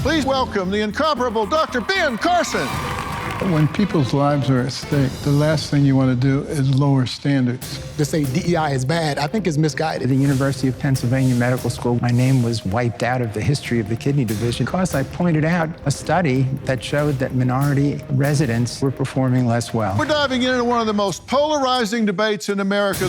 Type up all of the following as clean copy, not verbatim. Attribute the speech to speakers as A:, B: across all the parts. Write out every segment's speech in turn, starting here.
A: Please welcome the incomparable Dr. Ben Carson.
B: When people's lives are at stake, the last thing you want to do is lower standards.
C: To say DEI is bad, I think is misguided.
D: At the University of Pennsylvania Medical School, my name was wiped out of the history of the kidney division because I pointed out a study that showed that minority residents were performing less well.
A: We're diving into one of the most polarizing debates in America.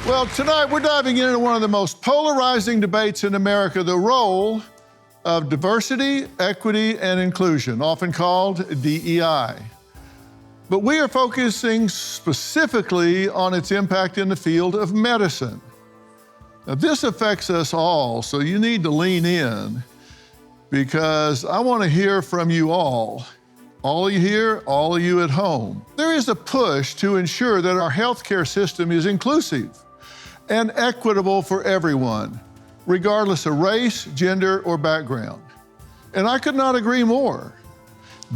A: Well, tonight we're diving into one of the most polarizing debates in America, the role of diversity, equity, and inclusion, often called DEI. But we are focusing specifically on its impact in the field of medicine. Now, this affects us all, so you need to lean in because I want to hear from you all of you here, all of you at home. There is a push to ensure that our healthcare system is inclusive and equitable for everyone, regardless of race, gender, or background. And I could not agree more.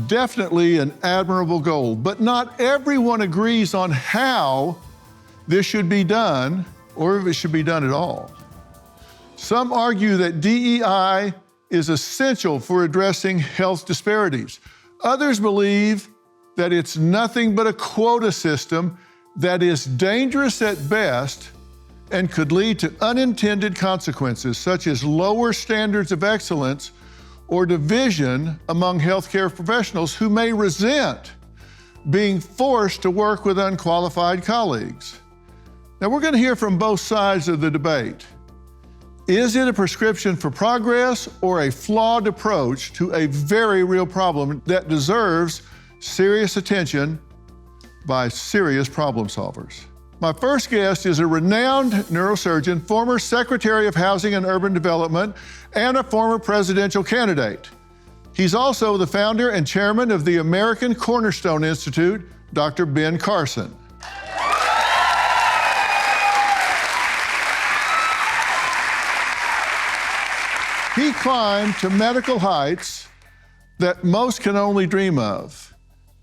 A: Definitely an admirable goal, but not everyone agrees on how this should be done or if it should be done at all. Some argue that DEI is essential for addressing health disparities. Others believe that it's nothing but a quota system that is dangerous at best and could lead to unintended consequences, such as lower standards of excellence or division among healthcare professionals who may resent being forced to work with unqualified colleagues. Now, we're going to hear from both sides of the debate. Is it a prescription for progress or a flawed approach to a very real problem that deserves serious attention by serious problem solvers? My first guest is a renowned neurosurgeon, former Secretary of Housing and Urban Development, and a former presidential candidate. He's also the founder and chairman of the American Cornerstone Institute, Dr. Ben Carson. He climbed to medical heights that most can only dream of,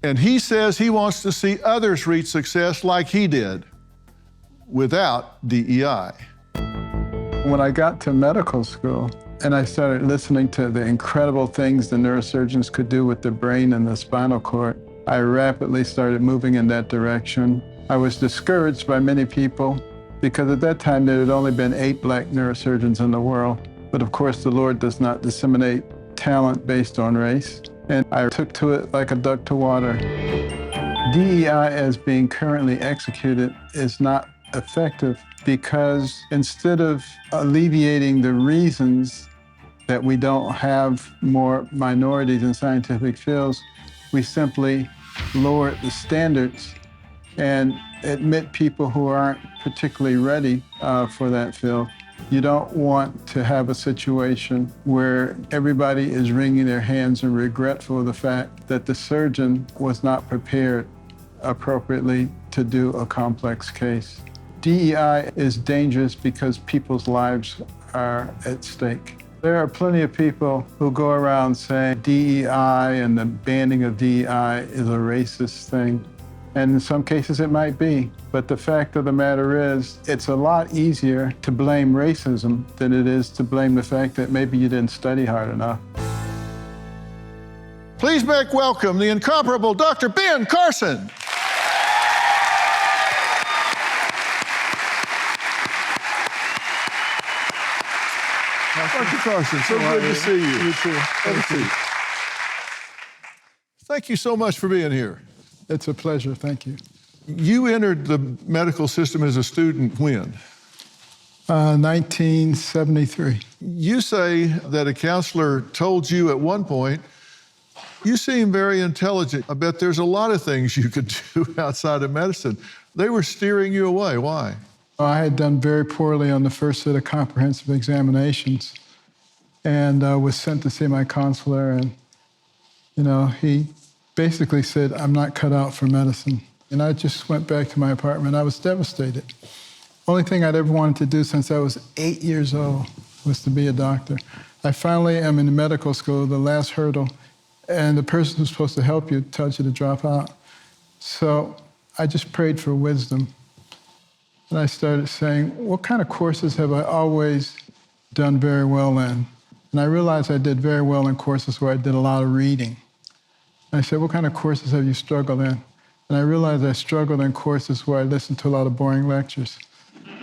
A: and he says he wants to see others reach success like he did, without DEI.
B: When I got to medical school and I started listening to the incredible things the neurosurgeons could do with the brain and the spinal cord, I rapidly started moving in that direction. I was discouraged by many people because at that time there had only been 8 black neurosurgeons in the world. But of course, the Lord does not disseminate talent based on race. And I took to it like a duck to water. DEI as being currently executed is not effective because instead of alleviating the reasons that we don't have more minorities in scientific fields, we simply lower the standards and admit people who aren't particularly ready for that field. You don't want to have a situation where everybody is wringing their hands and regretful of the fact that the surgeon was not prepared appropriately to do a complex case. DEI is dangerous because people's lives are at stake. There are plenty of people who go around saying DEI and the banning of DEI is a racist thing. And in some cases it might be, but the fact of the matter is, it's a lot easier to blame racism than it is to blame the fact that maybe you didn't study hard enough.
A: Please make welcome the incomparable Dr. Ben Carson. Dr. Carson, so good to see you.
B: You too.
A: Thank you. Thank you so much for being here.
B: It's a pleasure, thank you.
A: You entered the medical system as a student when?
B: 1973.
A: You say that a counselor told you at one point, you seem very intelligent. I bet there's a lot of things you could do outside of medicine. They were steering you away. Why?
B: I had done very poorly on the first set of comprehensive examinations and was sent to see my counselor, and he basically said, I'm not cut out for medicine. And I just went back to my apartment. I was devastated. Only thing I'd ever wanted to do since I was 8 years old was to be a doctor. I finally am in medical school, the last hurdle, and the person who's supposed to help you tells you to drop out. So I just prayed for wisdom. And I started saying, what kind of courses have I always done very well in? And I realized I did very well in courses where I did a lot of reading. And I said, what kind of courses have you struggled in? And I realized I struggled in courses where I listened to a lot of boring lectures.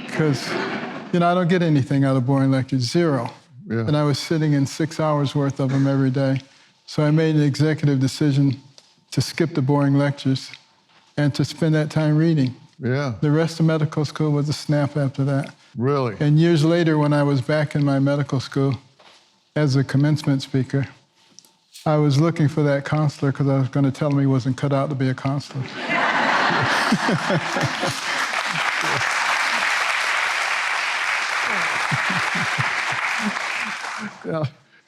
B: Because, I don't get anything out of boring lectures, zero.
A: Yeah.
B: And I was sitting in 6 hours worth of them every day. So I made an executive decision to skip the boring lectures and to spend that time reading.
A: Yeah.
B: The rest of medical school was a snap after that.
A: Really?
B: And years later, when I was back in my medical school as a commencement speaker, I was looking for that counselor because I was going to tell him he wasn't cut out to be a counselor.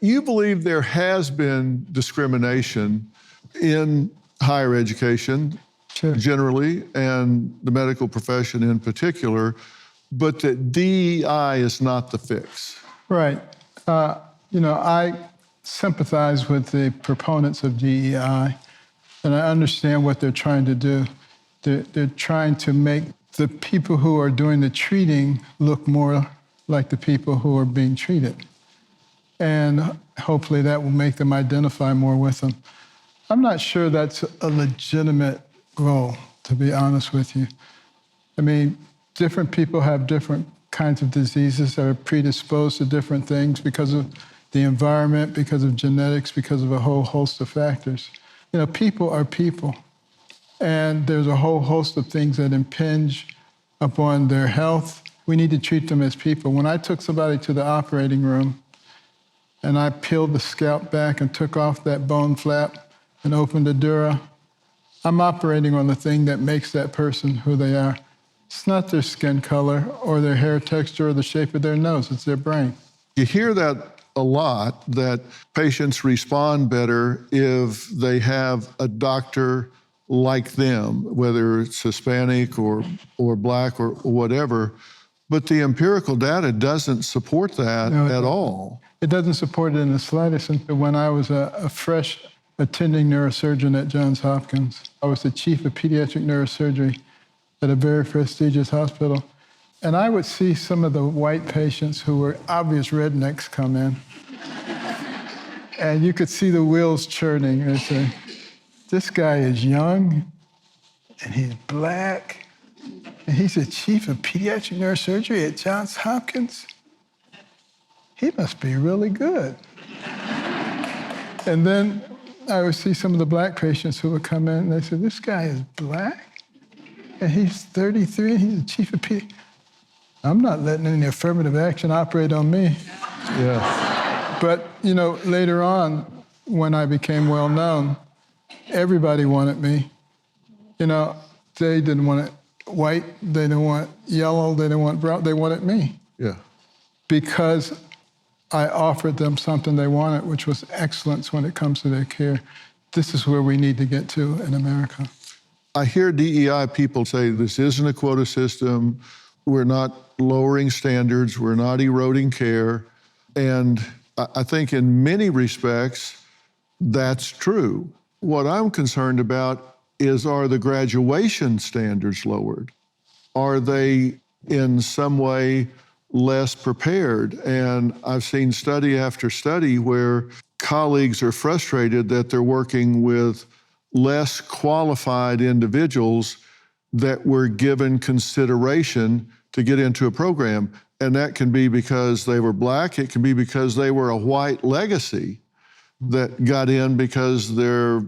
A: You believe there has been discrimination in higher education
B: Sure.
A: generally and the medical profession in particular, but that DEI is not the fix.
B: Right. I sympathize with the proponents of DEI, and I understand what they're trying to do. They're trying to make the people who are doing the treating look more like the people who are being treated. And hopefully that will make them identify more with them. I'm not sure that's a legitimate goal, to be honest with you. I mean, different people have different kinds of diseases that are predisposed to different things because of the environment, because of genetics, because of a whole host of factors. People are people. And there's a whole host of things that impinge upon their health. We need to treat them as people. When I took somebody to the operating room and I peeled the scalp back and took off that bone flap and opened the dura, I'm operating on the thing that makes that person who they are. It's not their skin color or their hair texture or the shape of their nose, it's their brain.
A: You hear that a lot, that patients respond better if they have a doctor like them, whether it's Hispanic or Black or whatever. But the empirical data doesn't support that at all.
B: It doesn't support it in the slightest. And when I was a fresh attending neurosurgeon at Johns Hopkins, I was the chief of pediatric neurosurgery at a very prestigious hospital. And I would see some of the white patients who were obvious rednecks come in. And you could see the wheels churning. And say, this guy is young, and he's Black, and he's the chief of pediatric neurosurgery at Johns Hopkins. He must be really good. And then I would see some of the Black patients who would come in, and they said, this guy is Black, and he's 33, and he's the chief of pediatric. I'm not letting any affirmative action operate on me.
A: Yeah.
B: But, later on, when I became well known, everybody wanted me. They didn't want it white, they didn't want yellow, they didn't want brown, they wanted me.
A: Yeah.
B: Because I offered them something they wanted, which was excellence when it comes to their care. This is where we need to get to in America.
A: I hear DEI people say this isn't a quota system, we're not lowering standards, we're not eroding care. And I think in many respects, that's true. What I'm concerned about is, are the graduation standards lowered? Are they in some way less prepared? And I've seen study after study where colleagues are frustrated that they're working with less qualified individuals that were given consideration to get into a program. And that can be because they were Black, it can be because they were a white legacy that got in because their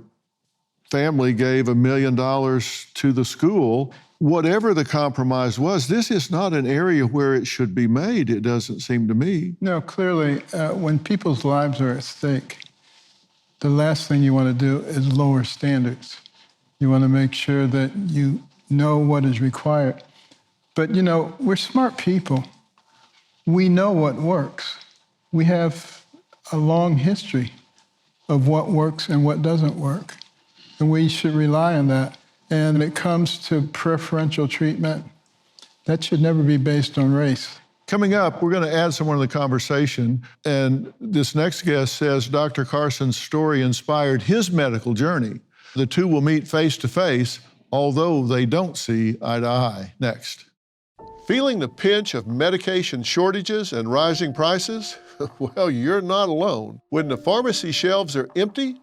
A: family gave $1 million to the school. Whatever the compromise was, this is not an area where it should be made, it doesn't seem to me.
B: No, clearly, when people's lives are at stake, the last thing you want to do is lower standards. You want to make sure that you know what is required. But, we're smart people. We know what works. We have a long history of what works and what doesn't work. And we should rely on that. And when it comes to preferential treatment, that should never be based on race.
A: Coming up, we're going to add someone to the conversation. And this next guest says Dr. Carson's story inspired his medical journey. The two will meet face to face although they don't see eye to eye. Next. Feeling the pinch of medication shortages and rising prices? Well, you're not alone. When the pharmacy shelves are empty,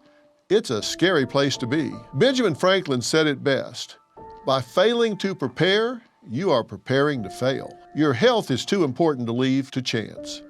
A: it's a scary place to be. Benjamin Franklin said it best: by failing to prepare, you are preparing to fail. Your health is too important to leave to chance.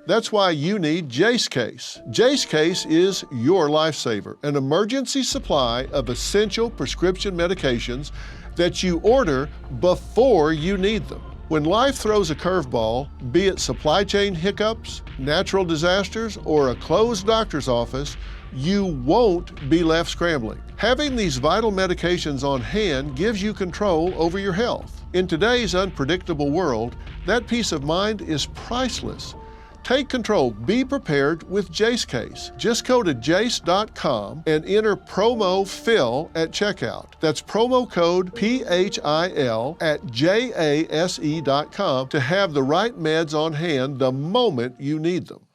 A: That's why you need Jace Case. Jace Case is your lifesaver, an emergency supply of essential prescription medications that you order before you need them. When life throws a curveball, be it supply chain hiccups, natural disasters, or a closed doctor's office, you won't be left scrambling. Having these vital medications on hand gives you control over your health. In today's unpredictable world, that peace of mind is priceless. Take control. Be prepared with Jace Case. Just go to jace.com and enter promo PHIL at checkout. That's promo code PHIL at jase.com to have the right meds on hand the moment you need them.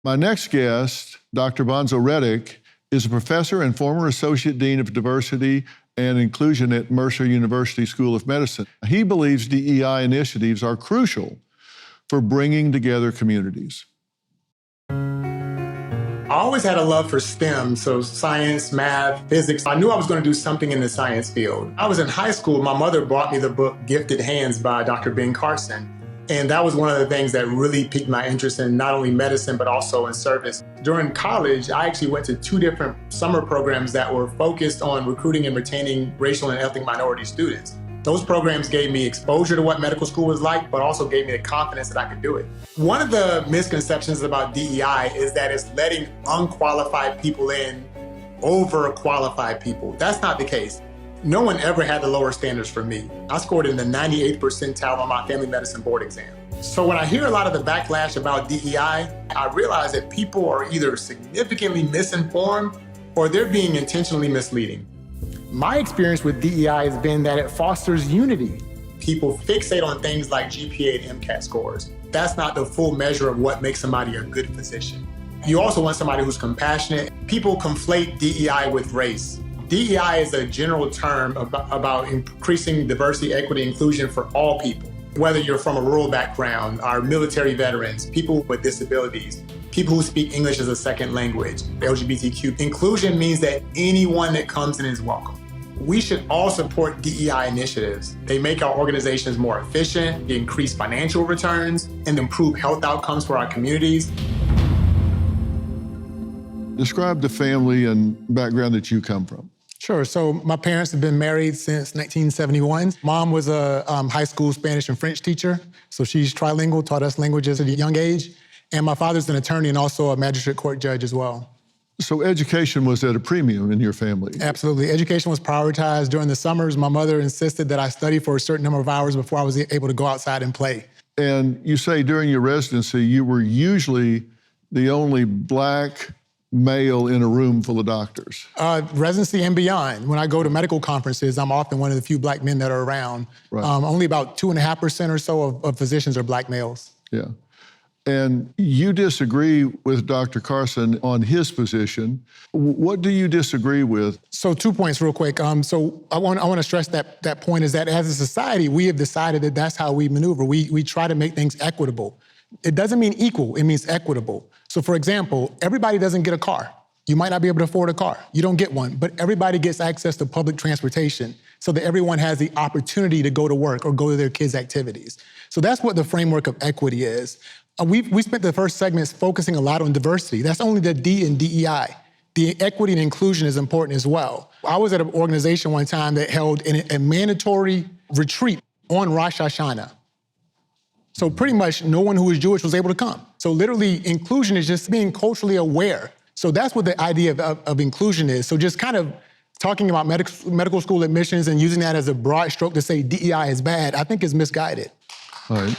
A: My next guest, Dr. Bonzo Reddick, is a professor and former Associate Dean of Diversity and Inclusion at Mercer University School of Medicine. He believes DEI initiatives are crucial for bringing together communities.
C: I always had a love for STEM, so science, math, physics. I knew I was going to do something in the science field. I was in high school. My mother bought me the book Gifted Hands by Dr. Carson. And that was one of the things that really piqued my interest in not only medicine, but also in service. During college, I actually went to 2 different summer programs that were focused on recruiting and retaining racial and ethnic minority students. Those programs gave me exposure to what medical school was like, but also gave me the confidence that I could do it. One of the misconceptions about DEI is that it's letting unqualified people in over qualified people. That's not the case. No one ever had the lower standards for me. I scored in the 98th percentile on my family medicine board exam. So when I hear a lot of the backlash about DEI, I realize that people are either significantly misinformed or they're being intentionally misleading. My experience with DEI has been that it fosters unity. People fixate on things like GPA and MCAT scores. That's not the full measure of what makes somebody a good physician. You also want somebody who's compassionate. People conflate DEI with race. DEI is a general term about increasing diversity, equity, inclusion for all people. Whether you're from a rural background, our military veterans, people with disabilities, people who speak English as a second language, LGBTQ. Inclusion means that anyone that comes in is welcome. We should all support DEI initiatives. They make our organizations more efficient, they increase financial returns, and improve health outcomes for our communities.
A: Describe the family and background that you come from.
C: Sure. So my parents have been married since 1971. Mom was a high school Spanish and French teacher, so she's trilingual, taught us languages at a young age. And my father's an attorney and also a magistrate court judge as well.
A: So education was at a premium in your family?
C: Absolutely. Education was prioritized during the summers. My mother insisted that I study for a certain number of hours before I was able to go outside and play.
A: And you say during your residency, you were usually the only Black male in a room full of doctors.
C: Residency and beyond. When I go to medical conferences, I'm often one of the few Black men that are around.
A: Right.
C: Only about 2.5% or so of physicians are Black males.
A: Yeah. And you disagree with Dr. Carson on his position. What do you disagree with?
C: So 2 points real quick. So I want to stress that point is that as a society, we have decided that that's how we maneuver. We try to make things equitable. It doesn't mean equal, it means equitable. So for example, everybody doesn't get a car. You might not be able to afford a car. You don't get one, but everybody gets access to public transportation so that everyone has the opportunity to go to work or go to their kids' activities. So that's what the framework of equity is. We spent the first segments focusing a lot on diversity. That's only the D in DEI. The equity and inclusion is important as well. I was at an organization one time that held a mandatory retreat on Rosh Hashanah. So pretty much no one who was Jewish was able to come. So literally inclusion is just being culturally aware. So that's what the idea of inclusion is. So just kind of talking about medical school admissions and using that as a broad stroke to say DEI is bad, I think is misguided.
A: All right.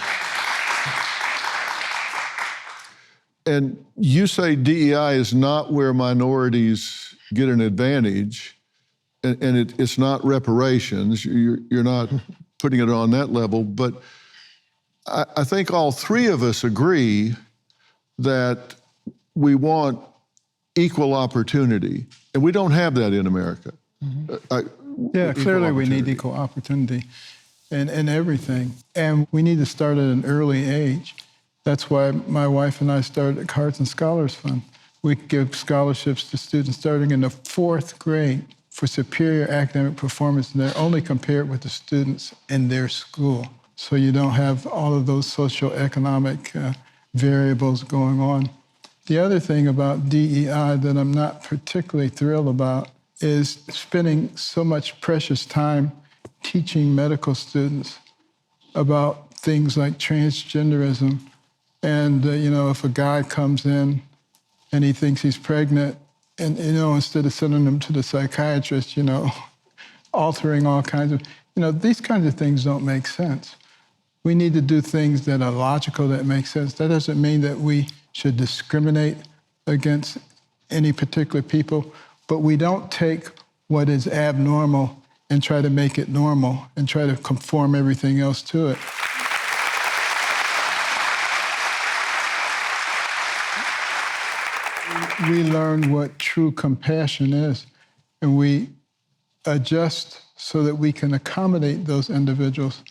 A: And you say DEI is not where minorities get an advantage, and it's not reparations. You're not putting it on that level, but I think all three of us agree that we want equal opportunity, and we don't have that in America.
B: Yeah,
A: equal
B: clearly we need
A: opportunity.
B: equal opportunity in everything. And we need to start at an early age. That's why my wife and I started the Carson Scholars Fund. We give scholarships to students starting in the 4th grade for superior academic performance, and they're only compared with the students in their school. So you don't have all of those socioeconomic variables going on. The other thing about DEI that I'm not particularly thrilled about is spending so much precious time teaching medical students about things like transgenderism. And, if a guy comes in and he thinks he's pregnant, and, instead of sending him to the psychiatrist, altering all kinds of, these kinds of things don't make sense. We need to do things that are logical, that make sense. That doesn't mean that we should discriminate against any particular people, but we don't take what is abnormal and try to make it normal and try to conform everything else to it. We learn what true compassion is, and we adjust so that we can accommodate those individuals.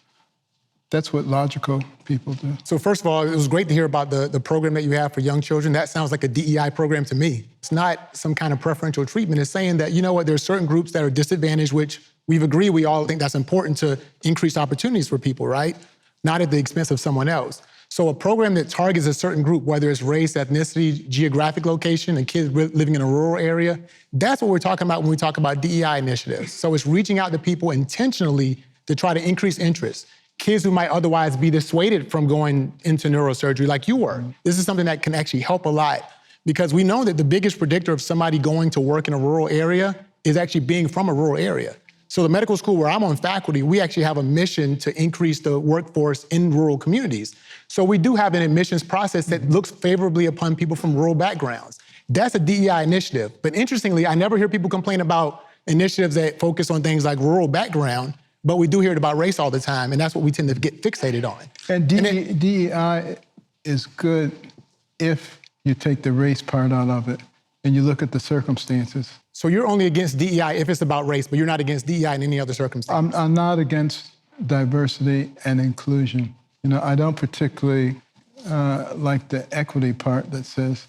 B: That's what logical people do.
C: So first of all, it was great to hear about the program that you have for young children. That sounds like a DEI program to me. It's not some kind of preferential treatment. It's saying that, there's certain groups that are disadvantaged, which we've agreed, we all think that's important to increase opportunities for people, right? Not at the expense of someone else. So a program that targets a certain group, whether it's race, ethnicity, geographic location, and kids living in a rural area, that's what we're talking about when we talk about DEI initiatives. So it's reaching out to people intentionally to try to increase interest. Kids who might otherwise be dissuaded from going into neurosurgery like you were. This is something that can actually help a lot, because we know that the biggest predictor of somebody going to work in a rural area is actually being from a rural area. So the medical school where I'm on faculty, we actually have a mission to increase the workforce in rural communities. So we do have an admissions process that looks favorably upon people from rural backgrounds. That's a DEI initiative. But interestingly, I never hear people complain about initiatives that focus on things like rural background, but we do hear it about race all the time, and that's what we tend to get fixated on.
B: And DEI is good if you take the race part out of it and you look at the circumstances.
C: So you're only against DEI if it's about race, but you're not against DEI in any other circumstance?
B: I'm not against diversity and inclusion. I don't particularly like the equity part that says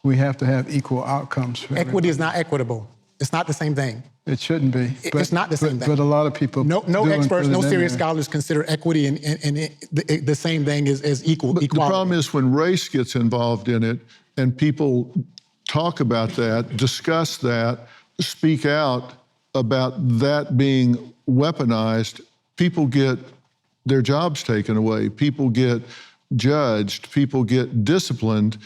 B: we have to have equal outcomes for
C: Equity is not equitable. It's not the same thing.
B: It shouldn't be.
C: It's not the same thing.
B: But a lot of people
C: No experts, no serious
B: there.
C: scholars consider equity and the same thing as equality.
A: The problem is when race gets involved in it and people talk about that, discuss that, speak out about that being weaponized, people get their jobs taken away, people get judged, people get disciplined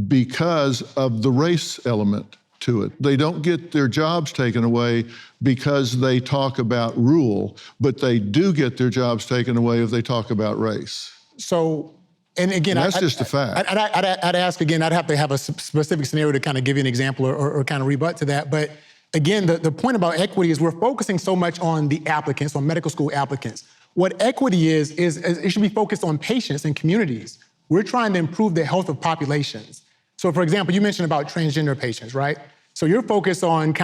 A: because of the race element to it. They don't get their jobs taken away because they talk about rule, but they do get their jobs taken away if they talk about race.
C: So, and again,
A: that's just a fact.
C: I'd ask again, I'd have to have a specific scenario to kind of give you an example or kind of rebut to that. But again, the point about equity is we're focusing so much on the applicants, on medical school applicants. What equity is it should be focused on patients and communities. We're trying to improve the health of populations. So for example, you mentioned about transgender patients, right? So you're focused on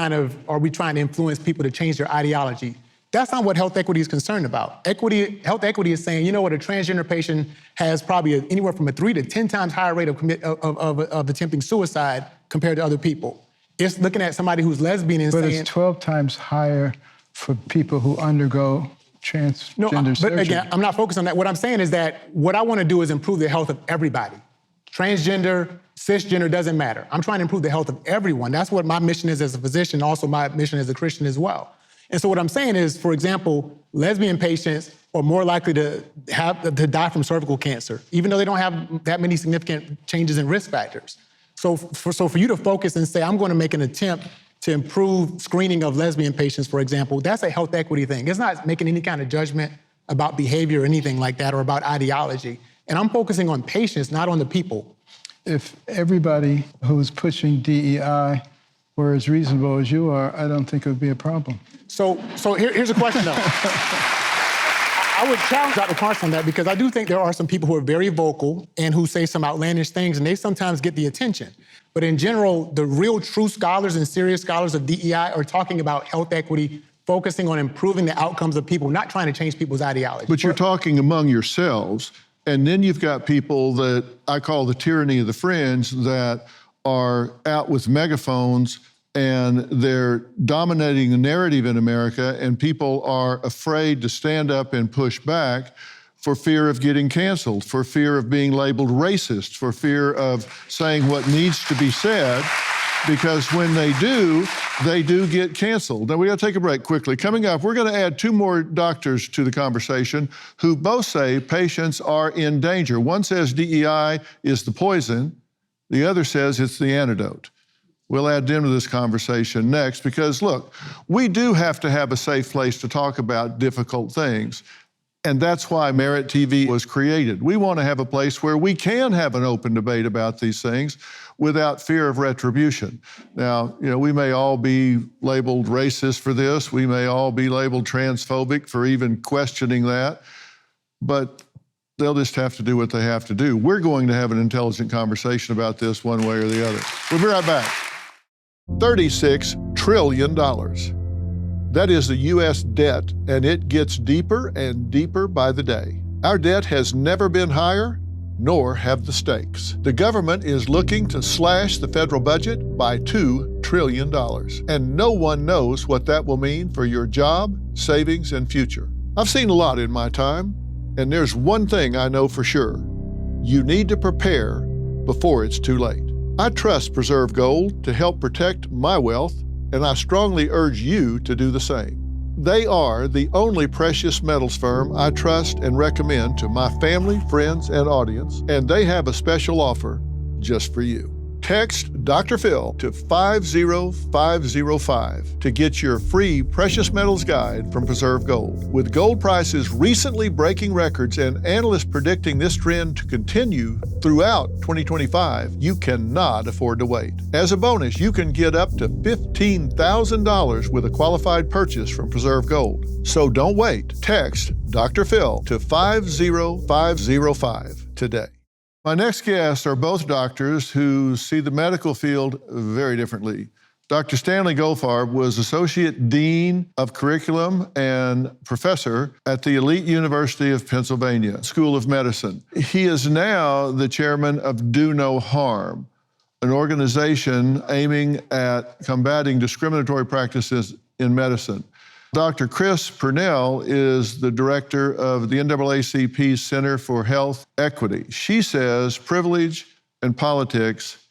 C: are we trying to influence people to change their ideology? That's not what health equity is concerned about. Health equity is saying, a transgender patient has probably anywhere from a 3 to 10 times higher rate of attempting suicide compared to other people. It's looking at somebody who's lesbian and
B: saying—
C: But
B: it's 12 times higher for people who undergo transgender surgery.
C: But again, I'm not focused on that. What I'm saying is that what I want to do is improve the health of everybody. Transgender, cisgender, doesn't matter. I'm trying to improve the health of everyone. That's what my mission is as a physician, also my mission as a Christian as well. And so what I'm saying is, for example, lesbian patients are more likely to die from cervical cancer, even though they don't have that many significant changes in risk factors. So for you to focus and say, I'm going to make an attempt to improve screening of lesbian patients, for example, that's a health equity thing. It's not making any kind of judgment about behavior or anything like that, or about ideology. And I'm focusing on patients, not on the people.
B: If everybody who's pushing DEI were as reasonable as you are, I don't think it would be a problem.
C: So here's a question, though. I would challenge Dr. Carson on that, because I do think there are some people who are very vocal and who say some outlandish things, and they sometimes get the attention. But in general, the real true scholars and serious scholars of DEI are talking about health equity focusing on improving the outcomes of people, not trying to change people's ideology.
A: But you're talking among yourselves, and then you've got people that I call the tyranny of the fringe that are out with megaphones and they're dominating the narrative in America, and people are afraid to stand up and push back for fear of getting canceled, for fear of being labeled racist, for fear of saying what needs to be said, because when they do get canceled. Now, we gotta take a break quickly. Coming up, we're gonna add 2 more doctors to the conversation who both say patients are in danger. One says DEI is the poison, the other says it's the antidote. We'll add them to this conversation next because, look, we do have to have a safe place to talk about difficult things. And that's why Merit TV was created. We want to have a place where we can have an open debate about these things without fear of retribution. Now, we may all be labeled racist for this. We may all be labeled transphobic for even questioning that. But they'll just have to do what they have to do. We're going to have an intelligent conversation about this one way or the other. We'll be right back. $36 trillion. That is the U.S. debt, and it gets deeper and deeper by the day. Our debt has never been higher, nor have the stakes. The government is looking to slash the federal budget by $2 trillion, and no one knows what that will mean for your job, savings, and future. I've seen a lot in my time, and there's one thing I know for sure. You need to prepare before it's too late. I trust Preserve Gold to help protect my wealth, and I strongly urge you to do the same. They are the only precious metals firm I trust and recommend to my family, friends, and audience, and they have a special offer just for you. Text Dr. Phil to 50505 to get your free precious metals guide from Preserve Gold. With gold prices recently breaking records and analysts predicting this trend to continue throughout 2025, you cannot afford to wait. As a bonus, you can get up to $15,000 with a qualified purchase from Preserve Gold. So don't wait. Text Dr. Phil to 50505 today. My next guests are both doctors who see the medical field very differently. Dr. Stanley Goldfarb was Associate Dean of Curriculum and Professor at the elite University of Pennsylvania School of Medicine. He is now the chairman of Do No Harm, an organization aiming at combating discriminatory practices in medicine. Dr. Chris Purnell is the director of the NAACP's Center for Health Equity. She says privilege and politics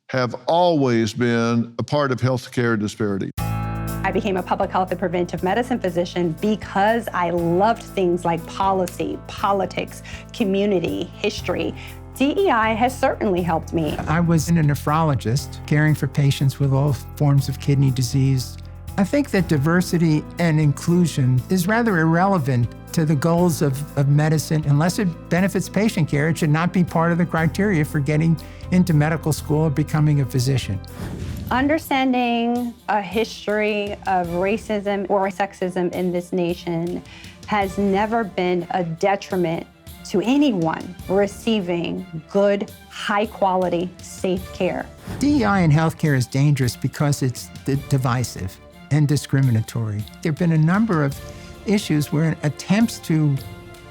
A: have always been a part of healthcare disparity.
E: I became a public health and preventive medicine physician because I loved things like policy, politics, community, history. DEI has certainly helped me.
D: I was a nephrologist caring for patients with all forms of kidney disease. I think that diversity and inclusion is rather irrelevant to the goals of medicine. Unless it benefits patient care, it should not be part of the criteria for getting into medical school or becoming a physician.
E: Understanding a history of racism or sexism in this nation has never been a detriment to anyone receiving good, high-quality, safe care.
D: DEI in healthcare is dangerous because it's divisive and discriminatory. There have been a number of issues where attempts to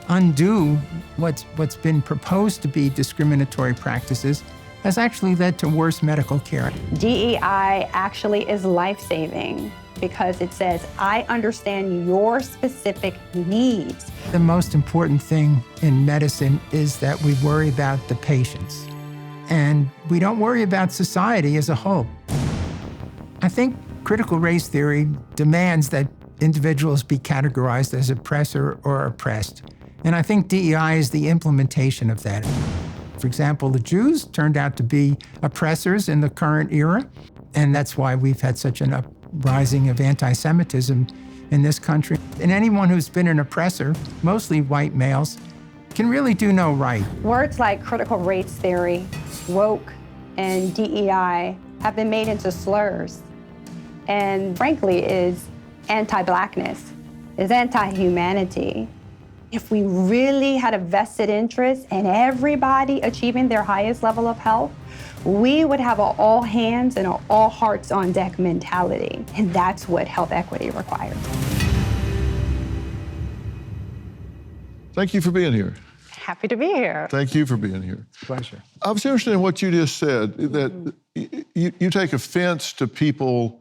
D: undo what's been proposed to be discriminatory practices has actually led to worse medical care.
E: DEI actually is life-saving because it says, I understand your specific needs.
D: The most important thing in medicine is that we worry about the patients, and we don't worry about society as a whole. I think critical race theory demands that individuals be categorized as oppressor or oppressed. And I think DEI is the implementation of that. For example, the Jews turned out to be oppressors in the current era, and that's why we've had such an uprising of anti-Semitism in this country. And anyone who's been an oppressor, mostly white males, can really do no right.
E: Words like critical race theory, woke, and DEI have been made into slurs. And frankly, is anti-Blackness, is anti-humanity. If we really had a vested interest in everybody achieving their highest level of health, we would have an all hands and an all hearts on deck mentality. And that's what health equity requires.
A: Thank you for being here.
E: Happy to be here.
A: Thank you for being here.
B: Pleasure.
A: I was interested in what you just said, that you take offense to people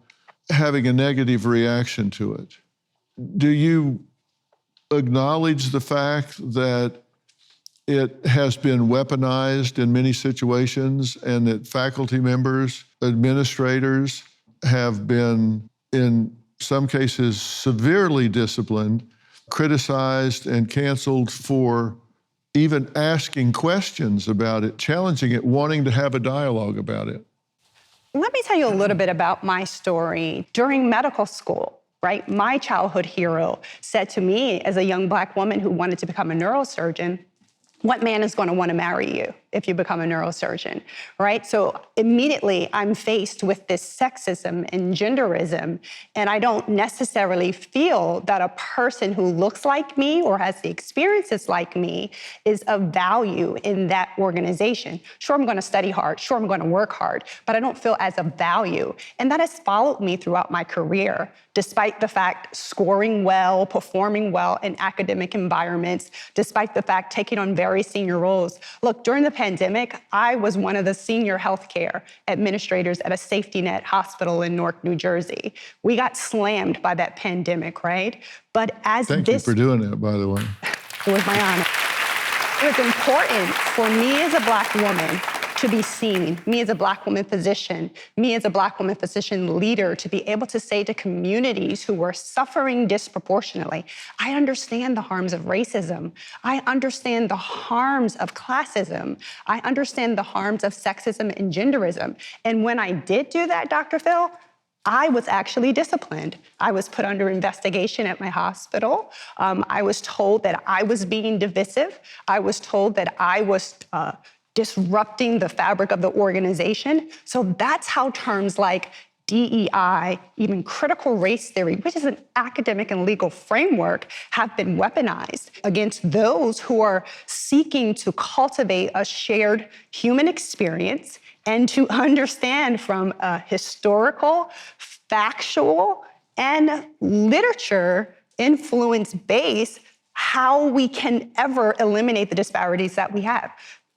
A: having a negative reaction to it. Do you acknowledge the fact that it has been weaponized in many situations and that faculty members, administrators have been, in some cases, severely disciplined, criticized, and canceled for even asking questions about it, challenging it, wanting to have a dialogue about it?
E: Let me tell you a little bit about my story. During medical school, right, my childhood hero said to me as a young Black woman who wanted to become a neurosurgeon, what man is going to want to marry you if you become a neurosurgeon, right? So immediately I'm faced with this sexism and genderism, and I don't necessarily feel that a person who looks like me or has the experiences like me is of value in that organization. Sure, I'm going to study hard. Sure, I'm going to work hard, but I don't feel as of value. And that has followed me throughout my career, despite the fact scoring well, performing well in academic environments, despite the fact taking on very senior roles. Look, during the pandemic, I was one of the senior healthcare administrators at a safety net hospital in Newark, New Jersey. We got slammed by that pandemic, right? But as
A: Thank you for doing that, by the way.
E: It was my honor. It was important for me as a Black woman to be seen, me as a Black woman physician, me as a Black woman physician leader, to be able to say to communities who were suffering disproportionately, I understand the harms of racism. I understand the harms of classism. I understand the harms of sexism and genderism. And when I did do that, Dr. Phil, I was actually disciplined. I was put under investigation at my hospital. I was told that I was being divisive. I was told that I was disrupting the fabric of the organization. So that's how terms like DEI, even critical race theory, which is an academic and legal framework, have been weaponized against those who are seeking to cultivate a shared human experience and to understand from a historical, factual, and literature influence base how we can ever eliminate the disparities that we have.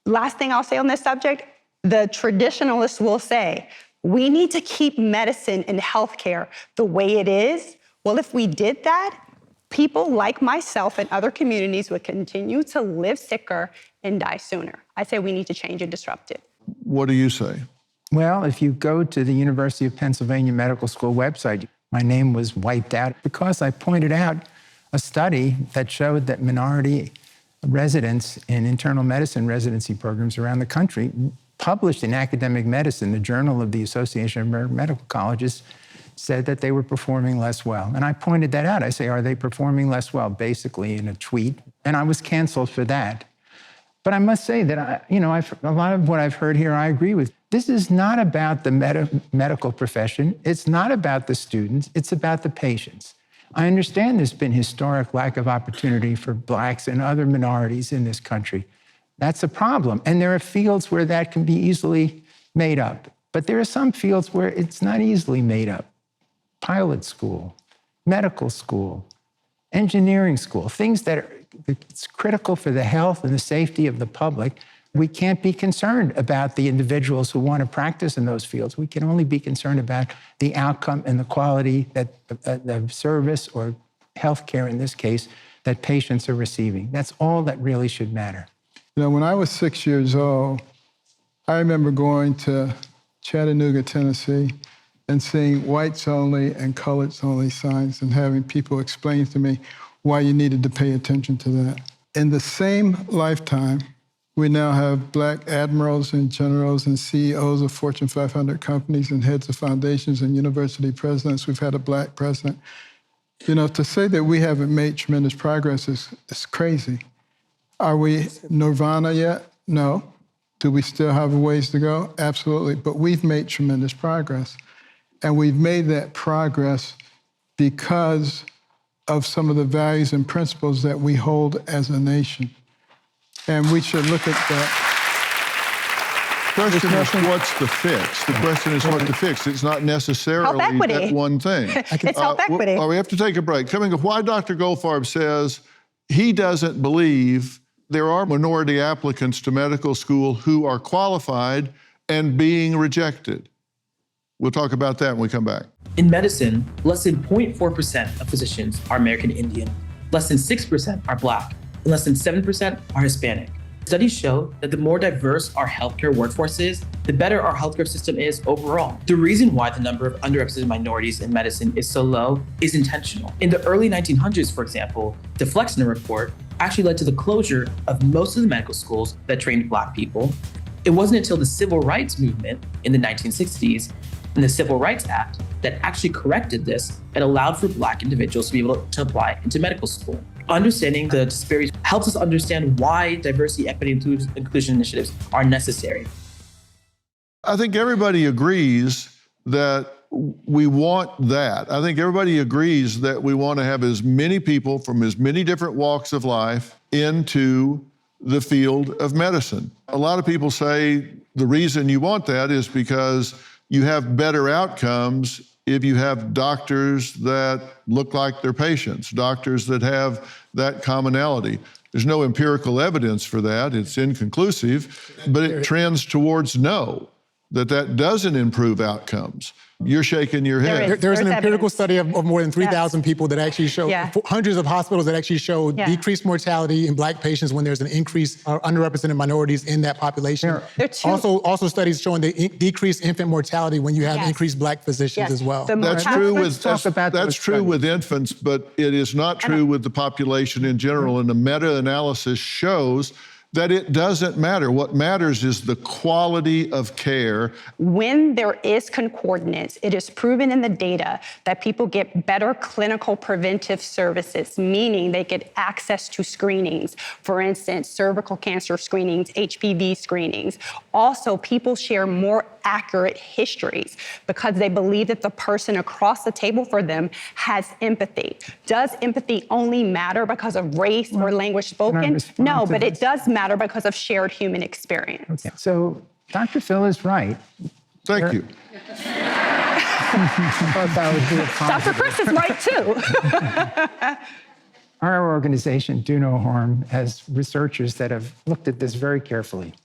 E: Last thing I'll say on this subject, the traditionalists will say, we need to keep medicine and healthcare the way it is. Well, if we did that, people like myself and other communities would continue to live sicker and die sooner. I say we need to change and disrupt it.
A: What do you say?
D: Well, if you go to the University of Pennsylvania Medical School website, my name was wiped out because I pointed out a study that showed that minority residents in internal medicine residency programs around the country, published in Academic Medicine, the Journal of the Association of American Medical Colleges, said that they were performing less well. And I pointed that out. I say, are they performing less well? Basically in a tweet. And I was canceled for that. But I must say that, a lot of what I've heard here, I agree with. This is not about the medical profession. It's not about the students. It's about the patients. I understand there's been historic lack of opportunity for Blacks and other minorities in this country. That's a problem. And there are fields where that can be easily made up. But there are some fields where it's not easily made up. Pilot school, medical school, engineering school, things that it's critical for the health and the safety of the public. We can't be concerned about the individuals who want to practice in those fields. We can only be concerned about the outcome and the quality of service or healthcare, in this case, that patients are receiving. That's all that really should matter.
B: When I was 6 years old, I remember going to Chattanooga, Tennessee, and seeing whites only and coloreds only signs and having people explain to me why you needed to pay attention to that. In the same lifetime, we now have Black admirals and generals and CEOs of Fortune 500 companies and heads of foundations and university presidents. We've had a Black president. To say that we haven't made tremendous progress is crazy. Are we nirvana yet? No. Do we still have a ways to go? Absolutely. But we've made tremendous progress. And we've made that progress because of some of the values and principles that we hold as a nation. And we should look at that.
A: The question is, what's the fix? The question is what to fix. It's not necessarily that one thing.
E: It's health equity.
A: We have to take a break. Coming up, why Dr. Goldfarb says he doesn't believe there are minority applicants to medical school who are qualified and being rejected. We'll talk about that when we come back.
F: In medicine, less than 0.4% of physicians are American Indian, less than 6% are Black, and less than 7% are Hispanic. Studies show that the more diverse our healthcare workforce is, the better our healthcare system is overall. The reason why the number of underrepresented minorities in medicine is so low is intentional. In the early 1900s, for example, the Flexner Report actually led to the closure of most of the medical schools that trained Black people. It wasn't until the Civil Rights Movement in the 1960s and the Civil Rights Act that actually corrected this and allowed for Black individuals to be able to apply into medical school. Understanding the disparities helps us understand why diversity, equity, and inclusion initiatives are necessary.
A: I think everybody agrees that we want that. I think everybody agrees that we want to have as many people from as many different walks of life into the field of medicine. A lot of people say the reason you want that is because you have better outcomes if you have doctors that look like their patients, doctors that have that commonality. There's no empirical evidence for that. It's inconclusive, but it trends towards no, that doesn't improve outcomes. You're shaking your head.
C: There's an empirical
E: evidence.
C: study of more than 3,000 people that actually show, hundreds of hospitals that actually show decreased mortality in Black patients when there's an increase of underrepresented minorities in that population. Also studies showing the decreased infant mortality when you have increased Black physicians as well.
A: That's true with infants, but it is not true with the population in general. And the meta-analysis shows that it doesn't matter. What matters is the quality of care.
E: When there is concordance, it is proven in the data that people get better clinical preventive services, meaning they get access to screenings. For instance, cervical cancer screenings, HPV screenings. Also, people share more accurate histories because they believe that the person across the table for them has empathy. Does empathy only matter because of race or language spoken? No, but it does matter because of shared human experience.
D: Okay. So Dr. Phil is right.
A: Thank you.
E: Dr. Chris is right too.
D: Our organization, Do No Harm, has researchers that have looked at this very carefully.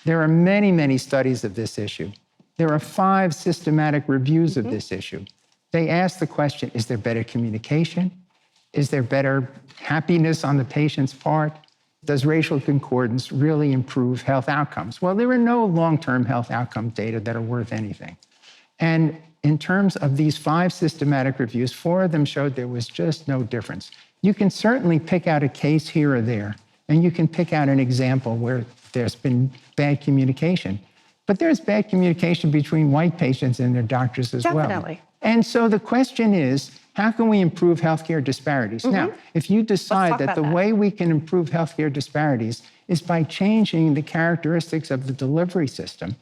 D: There are many, many studies of this issue. There are 5 systematic reviews of this issue. They ask the question, is there better communication? Is there better happiness on the patient's part? Does racial concordance really improve health outcomes? Well, there are no long-term health outcome data that are worth anything. And in terms of these 5 systematic reviews, 4 of them showed there was just no difference. You can certainly pick out a case here or there, and you can pick out an example where there's been bad communication. But there's bad communication between white patients and their doctors as well.
E: Definitely.
D: And so the question is, how can we improve healthcare disparities? Now, if you decide that the way we can improve healthcare disparities is by changing the characteristics of the delivery system,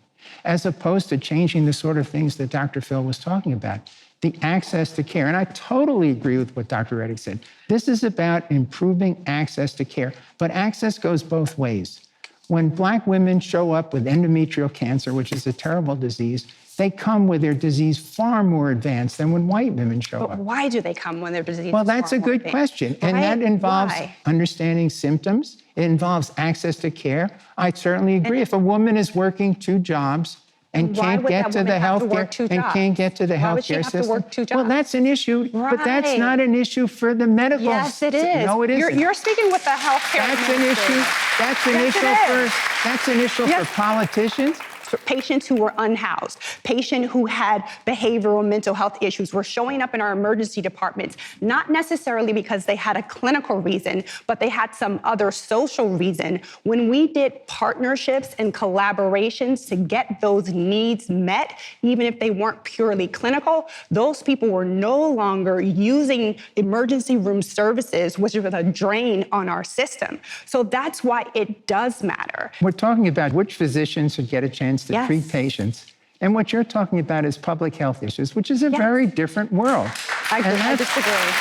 D: as opposed to changing the sort of things that Dr. Phil was talking about, the access to care. And I totally agree with what Dr. Reddick said. This is about improving access to care, but access goes both ways. When Black women show up with endometrial cancer, which is a terrible disease, they come with their disease far more advanced than when white women show up.
E: But why do they come when their disease
D: Well,
E: is
D: that's
E: far
D: a
E: more
D: good
E: advanced?
D: question. And
E: Right?
D: that involves
E: Why?
D: understanding symptoms. It involves access to care. I certainly agree. If a woman is working 2 jobs and
E: why
D: can't
E: would
D: get
E: that
D: to the
E: woman have to
D: healthcare
E: work 2
D: and
E: jobs?
D: can't get to the
E: Why would she
D: healthcare
E: have to
D: system,
E: work 2
D: well,
E: jobs?
D: that's an issue. But that's
E: Right.
D: not an issue for the medical.
E: Yes, it is.
D: No, it isn't.
E: You're speaking with the healthcare
D: That's an
E: ministry.
D: issue. That's an
E: Yes, it
D: issue
E: is.
D: That's an issue
E: Yes.
D: for politicians.
E: Patients who were unhoused, patients who had behavioral mental health issues were showing up in our emergency departments, not necessarily because they had a clinical reason, but they had some other social reason. When we did partnerships and collaborations to get those needs met, even if they weren't purely clinical, those people were no longer using emergency room services, which was a drain on our system. So that's why it does matter.
D: We're talking about which physicians should get a chance to
E: Yes.
D: treat patients. And what you're talking about is public health issues, which is a very different world.
E: I
D: And that's-
E: disagree.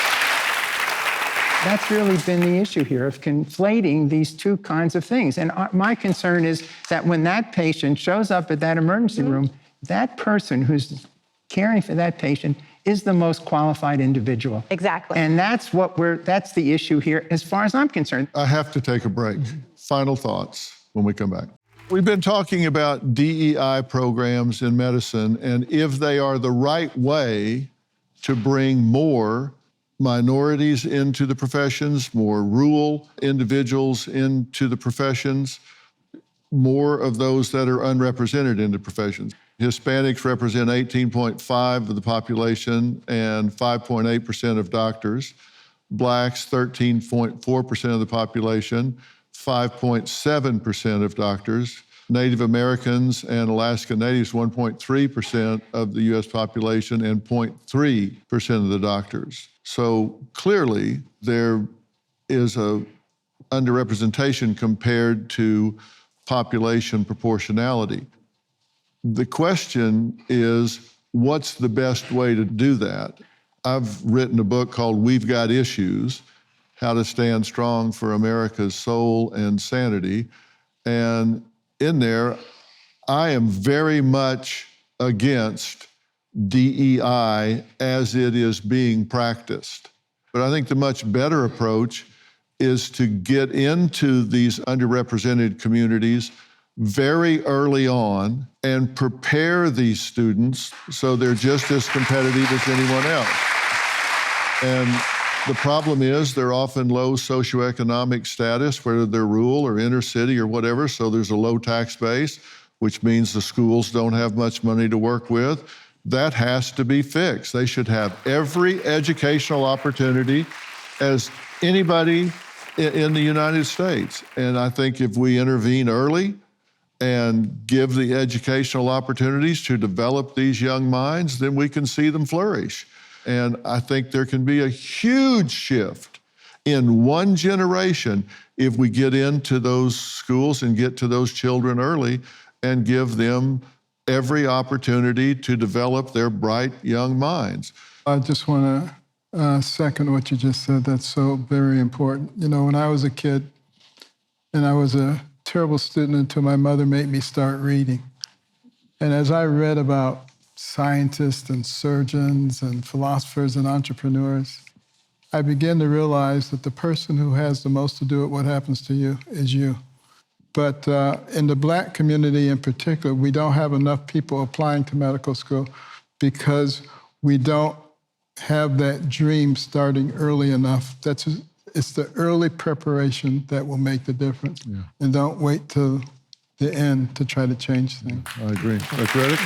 D: That's really been the issue here of conflating these two kinds of things. And my concern is that when that patient shows up at that emergency room, that person who's caring for that patient is the most qualified individual.
E: Exactly.
D: And that's the issue here as far as I'm concerned.
A: I have to take a break. Final thoughts when we come back. We've been talking about DEI programs in medicine and if they are the right way to bring more minorities into the professions, more rural individuals into the professions, more of those that are unrepresented in the professions. Hispanics represent 18.5% of the population and 5.8% of doctors. Blacks, 13.4% of the population, 5.7% of doctors. Native Americans and Alaska Natives, 1.3% of the US population and 0.3% of the doctors. So clearly there is a underrepresentation compared to population proportionality. The question is, what's the best way to do that? I've written a book called We've Got Issues, How to Stand Strong for America's Soul and Sanity. And in there, I am very much against DEI as it is being practiced. But I think the much better approach is to get into these underrepresented communities very early on and prepare these students so they're just as competitive as anyone else. And the problem is they're often low socioeconomic status, whether they're rural or inner city or whatever, so there's a low tax base, which means the schools don't have much money to work with. That has to be fixed. They should have every educational opportunity as anybody in the United States. And I think if we intervene early and give the educational opportunities to develop these young minds, then we can see them flourish. And I think there can be a huge shift in one generation if we get into those schools and get to those children early and give them every opportunity to develop their bright young minds.
B: I just want to second what you just said. That's so very important. You know, when I was a kid, and I was a terrible student until my mother made me start reading. And as I read about scientists and surgeons and philosophers and entrepreneurs, I began to realize that the person who has the most to do with what happens to you is you. But in the Black community in particular, we don't have enough people applying to medical school because we don't have that dream starting early enough. It's the early preparation that will make the difference. Yeah. And don't wait till the end to try to change things.
A: I agree. Dr. Reddick?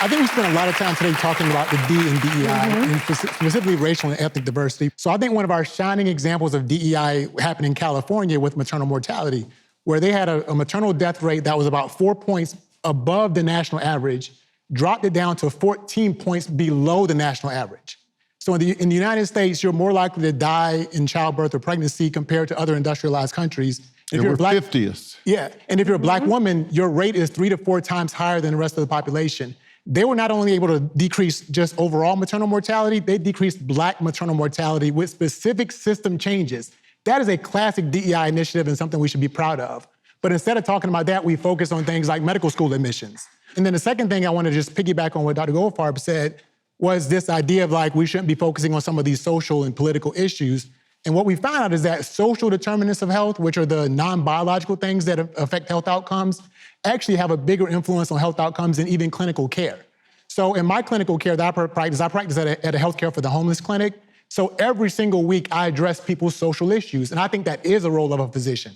C: I think we spent a lot of time today talking about the D in DEI, and specifically racial and ethnic diversity. So I think one of our shining examples of DEI happened in California with maternal mortality, where they had a maternal death rate that was about 4 points above the national average, dropped it down to 14 points below the national average. So in the United States, you're more likely to die in childbirth or pregnancy compared to other industrialized countries.
A: If you're 50th.
C: Yeah, and if you're a Black woman, your rate is 3 to 4 times higher than the rest of the population. They were not only able to decrease just overall maternal mortality, they decreased Black maternal mortality with specific system changes. That is a classic DEI initiative and something we should be proud of. But instead of talking about that, we focus on things like medical school admissions. And then the second thing I want to just piggyback on what Dr. Goldfarb said was this idea of like, we shouldn't be focusing on some of these social and political issues. And what we found out is that social determinants of health, which are the non-biological things that affect health outcomes, actually have a bigger influence on health outcomes than even clinical care. So in my clinical care that I practice at a healthcare for the homeless clinic. So every single week I address people's social issues. And I think that is a role of a physician.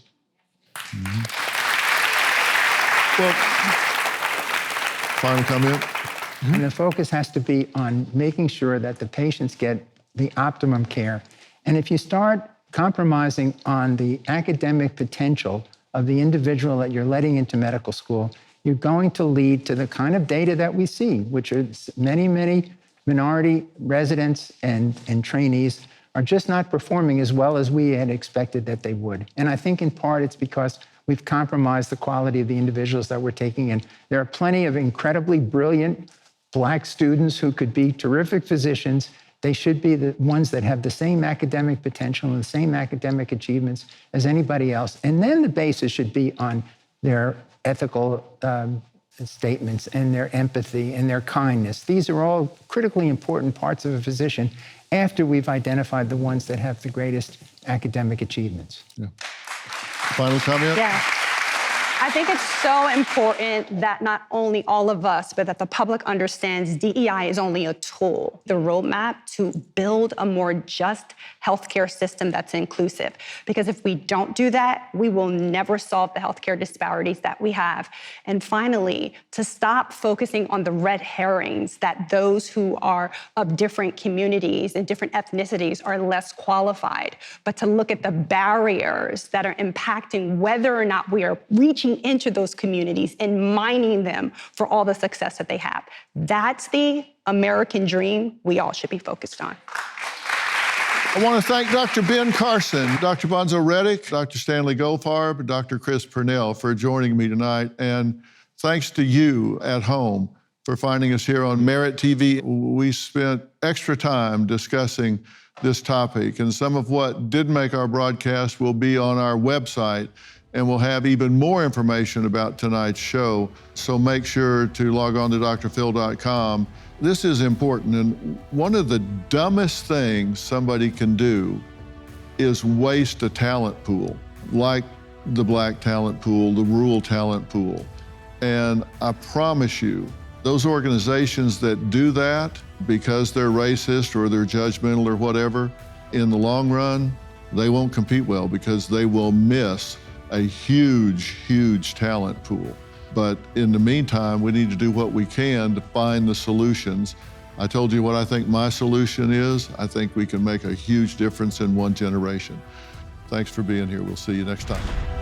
A: Mm-hmm. Well, final comment?
D: And the focus has to be on making sure that the patients get the optimum care. And if you start compromising on the academic potential of the individual that you're letting into medical school, you're going to lead to the kind of data that we see, which are many, many minority residents and trainees are just not performing as well as we had expected that they would. And I think in part it's because we've compromised the quality of the individuals that we're taking in. There are plenty of incredibly brilliant Black students who could be terrific physicians They should be the ones that have the same academic potential and the same academic achievements as anybody else. And then the basis should be on their ethical statements and their empathy and their kindness. These are all critically important parts of a physician after we've identified the ones that have the greatest academic achievements.
A: Yeah. Final comment?
E: Yeah. I think it's so important that not only all of us, but that the public understands DEI is only a tool, the roadmap to build a more just healthcare system that's inclusive. Because if we don't do that, we will never solve the healthcare disparities that we have. And finally, to stop focusing on the red herrings that those who are of different communities and different ethnicities are less qualified, but to look at the barriers that are impacting whether or not we are reaching into those communities and mining them for all the success that they have. That's the American dream we all should be focused on.
A: I want to thank Dr. Ben Carson, Dr. Bonzo Reddick, Dr. Stanley Goldfarb, and Dr. Chris Purnell for joining me tonight. And thanks to you at home for finding us here on Merit TV. We spent extra time discussing this topic, and some of what did make our broadcast will be on our website, and we'll have even more information about tonight's show. So make sure to log on to drphil.com. This is important, and one of the dumbest things somebody can do is waste a talent pool, like the Black talent pool, the rural talent pool. And I promise you, those organizations that do that because they're racist or they're judgmental or whatever, in the long run, they won't compete well because they will miss a huge, huge talent pool. But in the meantime, we need to do what we can to find the solutions. I told you what I think my solution is. I think we can make a huge difference in one generation. Thanks for being here. We'll see you next time.